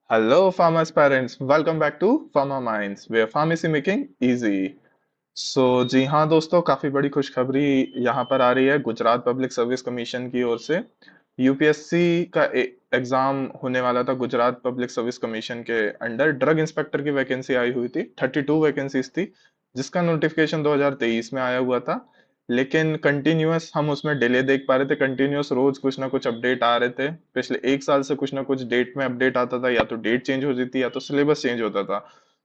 Hello, farmers parents. Welcome back to Farmer Minds, where pharmacy making easy. जी हाँ दोस्तों, काफी बड़ी खुशखबरी यहाँ पर आ रही है गुजरात पब्लिक सर्विस कमीशन की ओर से। यूपीएससी का एग्जाम होने वाला था गुजरात पब्लिक सर्विस कमीशन के अंडर। ड्रग इंस्पेक्टर की वैकेंसी आई हुई थी, 32 वैकेंसीज थी, जिसका नोटिफिकेशन 2023 में आया हुआ था। लेकिन कंटिन्यूअस हम उसमें डिले देख पा रहे थे, कंटिन्यूअस रोज कुछ ना कुछ अपडेट आ रहे थे। पिछले एक साल से कुछ ना कुछ डेट में अपडेट आता था, या तो डेट चेंज हो जाती या तो सिलेबस चेंज होता था।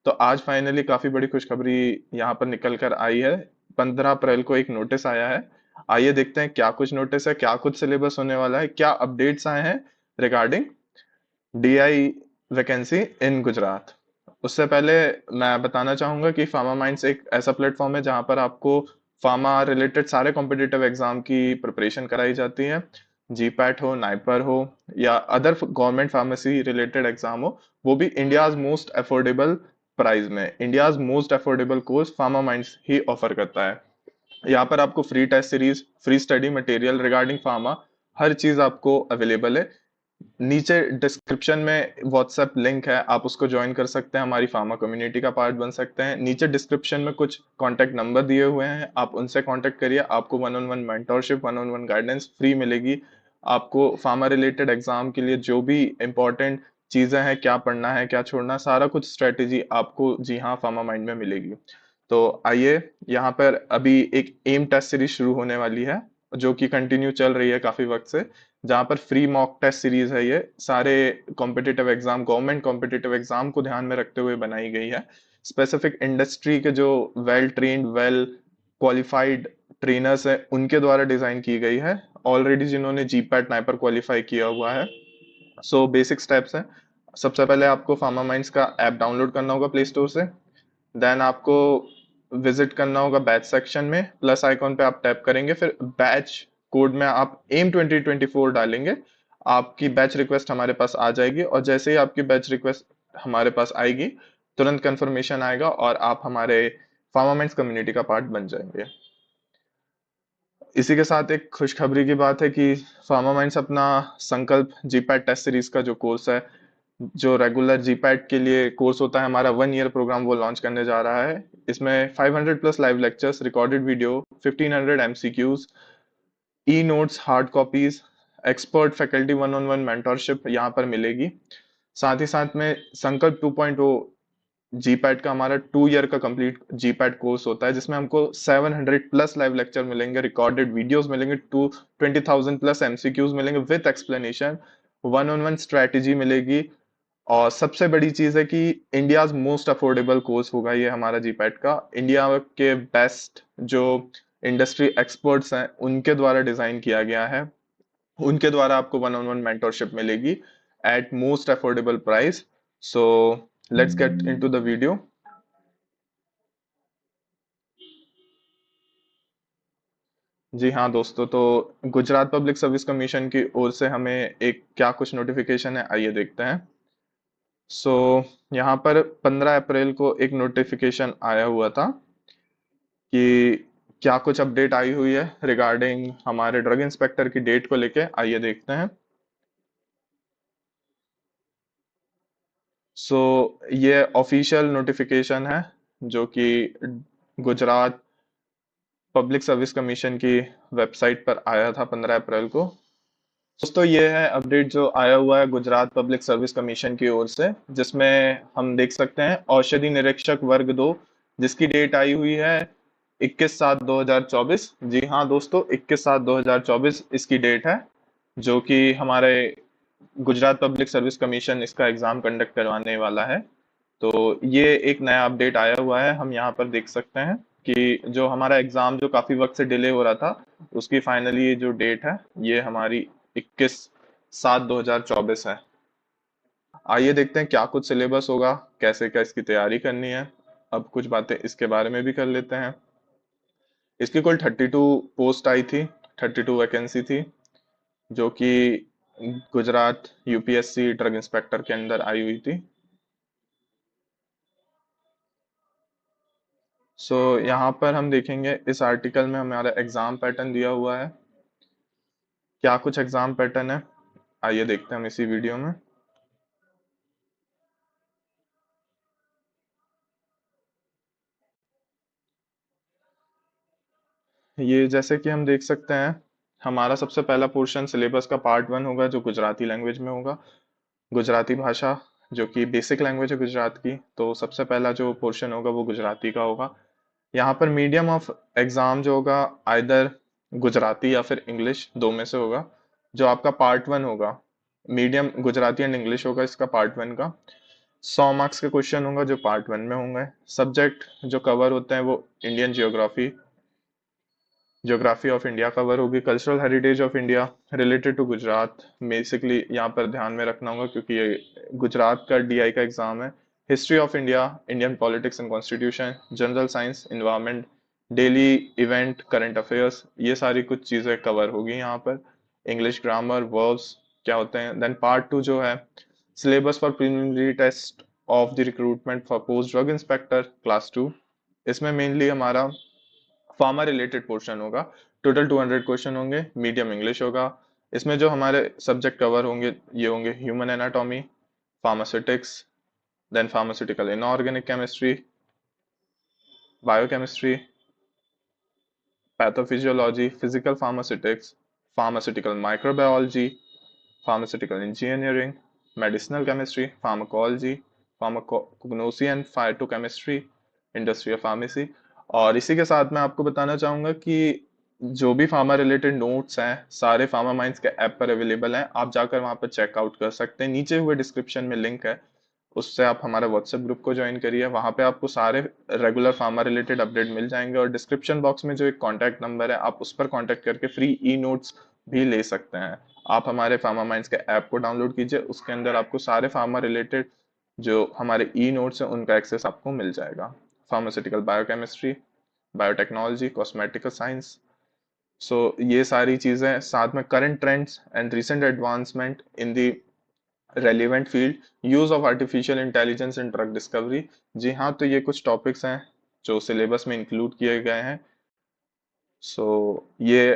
तो आज फाइनली काफी बड़ी खुशखबरी यहाँ पर निकल कर आई है। 15 अप्रैल को एक नोटिस आया है। आइए देखते हैं क्या कुछ नोटिस है, क्या कुछ सिलेबस होने वाला है, क्या अपडेट्स आए हैं रिगार्डिंग डीआई वैकेंसी इन गुजरात। उससे पहले मैं बताना चाहूंगा कि फार्मा माइंड्स एक ऐसा प्लेटफॉर्म है जहां पर आपको फार्मा रिलेटेड सारे कॉम्पिटिटिव एग्जाम की प्रिपरेशन कराई जाती है। जीपैट हो, नाइपर हो, या other government pharmacy related exam हो, वो भी इंडियाज मोस्ट अफोर्डेबल प्राइस में। India's most affordable course Pharma Minds ही ऑफर करता है। यहाँ पर आपको free test series, free study material regarding pharma, हर चीज आपको अवेलेबल है। नीचे डिस्क्रिप्शन में व्हाट्सएप लिंक है, आप उसको ज्वाइन कर सकते हैं, हमारी फार्मा कम्युनिटी का पार्ट बन सकते हैं। नीचे डिस्क्रिप्शन में कुछ कांटेक्ट नंबर दिए हुए हैं, आप उनसे कांटेक्ट करिए। आपको one on one mentorship, one on one guidance free मिलेगी। आपको फार्मा रिलेटेड एग्जाम के लिए जो भी इंपॉर्टेंट चीजें हैं, क्या पढ़ना है क्या छोड़ना, सारा कुछ स्ट्रेटेजी आपको जी हाँ फार्मा माइंड में मिलेगी। तो आइए, यहाँ पर अभी एक एम टेस्ट सीरीज शुरू होने वाली है, जो कि कंटिन्यू चल रही है काफी वक्त से, जहाँ पर फ्री मॉक टेस्ट सीरीज है। ये सारे competitive exam, government competitive exam को ध्यान में रखते हुए बनाई गई है। स्पेसिफिक इंडस्ट्री के जो well trained, well qualified trainers है, उनके द्वारा डिजाइन की गई है, ऑलरेडी जिन्होंने जीपैट नाइपर क्वालिफाई किया हुआ है। बेसिक स्टेप्स हैं। सबसे पहले आपको फार्मा माइंड्स का ऐप डाउनलोड करना होगा प्ले स्टोर से। देन आपको विजिट करना होगा बैच सेक्शन में, प्लस आइकॉन पे आप टैप करेंगे, फिर बैच कोड में आप एम 2024 डालेंगे। आपकी बैच रिक्वेस्ट हमारे पास आ जाएगी, और जैसे ही आपकी बैच रिक्वेस्ट हमारे पास आएगी, तुरंत कंफर्मेशन आएगा और आप हमारे फार्मामेंट्स कम्युनिटी का पार्ट बन जाएंगे। इसी के साथ एक खुशखबरी की बात है कि फार्मामाइंड्स अपना संकल्प जीपैट टेस्ट सीरीज का जो कोर्स है, जो रेगुलर जीपैट के लिए कोर्स होता है, हमारा 1 ईयर प्रोग्राम, वो लॉन्च करने जा रहा है। इसमें 500 plus live lectures, recorded video, 1500 MCQs, e notes, hard copies, expert faculty one on one mentorship यहाँ पर मिलेगी। साथ ही साथ में संकल्प 2.0 जीपैट का हमारा 2 ईयर का कंप्लीट जीपैट कोर्स होता है, जिसमें हमको 700 प्लस लाइव लेक्चर मिलेंगे, रिकॉर्डेड वीडियोस मिलेंगे, 20,000 प्लस एमसीक्यूज मिलेंगे with explanation, one on one strategy मिलेगी। और सबसे बड़ी चीज है कि इंडिया मोस्ट अफोर्डेबल कोर्स होगा ये हमारा जीपैट का। इंडिया के बेस्ट जो इंडस्ट्री एक्सपर्ट्स हैं, उनके द्वारा डिजाइन किया गया है। उनके द्वारा आपको वन ऑन वन मेंटोरशिप मिलेगी at most affordable price. So let's get into the video. जी हाँ दोस्तों, तो गुजरात पब्लिक सर्विस कमीशन की ओर से हमें एक क्या कुछ नोटिफिकेशन है, आइए देखते हैं। सो यहाँ पर 15 अप्रैल को एक नोटिफिकेशन आया हुआ था कि क्या कुछ अपडेट आई हुई है रिगार्डिंग हमारे ड्रग इंस्पेक्टर की डेट को लेके, आइए देखते हैं। ये ऑफिशियल नोटिफिकेशन है, जो कि गुजरात पब्लिक सर्विस कमीशन की वेबसाइट पर आया था 15 अप्रैल को। दोस्तों, ये है अपडेट जो आया हुआ है गुजरात पब्लिक सर्विस कमीशन की ओर से, जिसमें हम देख सकते हैं औषधि निरीक्षक वर्ग 2, जिसकी डेट आई हुई है 21/7/2024। जी हाँ दोस्तों, 21/7/2024 इसकी डेट है, जो कि हमारे गुजरात पब्लिक सर्विस कमीशन इसका एग्जाम कंडक्ट करवाने वाला है। तो ये एक नया अपडेट आया हुआ है, हम यहाँ पर देख सकते हैं कि जो हमारा एग्जाम जो काफी वक्त से डिले हो रहा था, उसकी फाइनली ये जो डेट है, ये हमारी 21/7/2024 है। आइए देखते हैं क्या कुछ सिलेबस होगा, कैसे क्या इसकी तैयारी करनी है। अब कुछ बातें इसके बारे में भी कर लेते हैं। इसकी कुल 32 पोस्ट आई थी, 32 वैकेंसी थी, जो कि गुजरात यूपीएससी ड्रग इंस्पेक्टर के अंदर आई हुई थी। यहाँ पर हम देखेंगे, इस आर्टिकल में हमारा एग्जाम पैटर्न दिया हुआ है। क्या कुछ एग्जाम पैटर्न है, आइए देखते हैं हम इसी वीडियो में। ये जैसे कि हम देख सकते हैं, हमारा सबसे पहला पोर्शन सिलेबस का पार्ट 1 होगा जो गुजराती लैंग्वेज में होगा। गुजराती भाषा जो कि बेसिक लैंग्वेज है गुजरात की, तो सबसे पहला जो पोर्शन होगा वो गुजराती का होगा। यहाँ पर मीडियम ऑफ एग्जाम जो होगा आइदर गुजराती या फिर इंग्लिश, दो में से होगा। जो आपका पार्ट 1 होगा, मीडियम गुजराती एंड इंग्लिश होगा इसका पार्ट 1 का। 100 मार्क्स के क्वेश्चन होगा जो पार्ट 1 में होंगे। सब्जेक्ट जो कवर होते हैं वो Indian geography, geography of India cover होगी। Cultural heritage of India related to Gujarat, basically यहाँ पर ध्यान में रखना होगा क्योंकि ये गुजरात का डीआई का एग्जाम है। History of India, Indian politics and constitution, general science, environment, daily event, current affairs, ये सारी कुछ चीजें कवर होगी यहाँ पर। इंग्लिश ग्रामर, वर्ब्स क्या होते हैं। देन पार्ट 2 जो है syllabus for preliminary test of the recruitment for post drug inspector class 2। इसमें मेनली हमारा फार्मा रिलेटेड पोर्शन होगा। टोटल 200 क्वेश्चन होंगे, मीडियम इंग्लिश होगा। इसमें जो हमारे सब्जेक्ट कवर होंगे ये होंगे human anatomy, pharmaceutics, then pharmaceutical inorganic chemistry, biochemistry, pathophysiology, physical pharmaceutics, pharmaceutical microbiology, pharmaceutical engineering, medicinal chemistry, pharmacology, pharmacognosy and phytochemistry, industry of pharmacy. और इसी के साथ मैं आपको बताना चाहूंगा कि जो भी फार्मा रिलेटेड नोट्स हैं सारे फार्मा माइंड्स के ऐप पर अवेलेबल हैं, आप जाकर वहां पर चेकआउट कर सकते हैं। नीचे हुए डिस्क्रिप्शन में लिंक है, उससे आप हमारे व्हाट्सएप ग्रुप को ज्वाइन करिए, वहां पे आपको सारे रेगुलर फार्मा रिलेटेड अपडेट मिल जाएंगे। और डिस्क्रिप्शन बॉक्स में जो एक कॉन्टैक्ट नंबर है आप उस पर कॉन्टैक्ट करके फ्री ई नोट्स भी ले सकते हैं। आप हमारे फार्मा माइंड्स के ऐप को डाउनलोड कीजिए, उसके अंदर आपको सारे फार्मा रिलेटेड जो हमारे ई नोट्स हैं उनका एक्सेस आपको मिल जाएगा। Pharmaceutical biochemistry, biotechnology, cosmetical science, so ये सारी चीजें, साथ में current trends and recent advancement in the relevant field, use of artificial intelligence in drug discovery. जी हाँ, तो ये कुछ टॉपिक्स हैं जो सिलेबस में इंक्लूड किए गए हैं। सो ये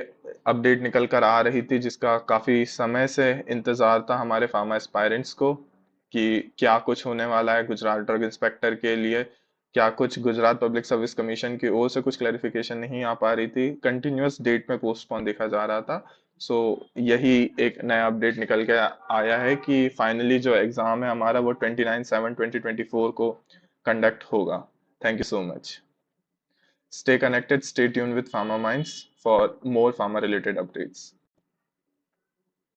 अपडेट निकल कर आ रही थी जिसका काफी समय से इंतजार था हमारे फार्मा एस्पायरेंट्स को कि क्या कुछ होने वाला है गुजरात ड्रग इंस्पेक्टर के लिए। क्या कुछ गुजरात पब्लिक सर्विस कमीशन की ओर से कुछ क्लैरिफिकेशन नहीं आ पा रही थी, कंटिन्यूअस डेट में पोस्टपोन देखा जा रहा था। सो यही एक नया अपडेट निकल के आया है कि फाइनली जो एग्जाम है हमारा वो 29/7/2024 को कंडक्ट होगा। Thank you so much. Stay connected, stay tuned with Pharma Minds for more pharma related updates.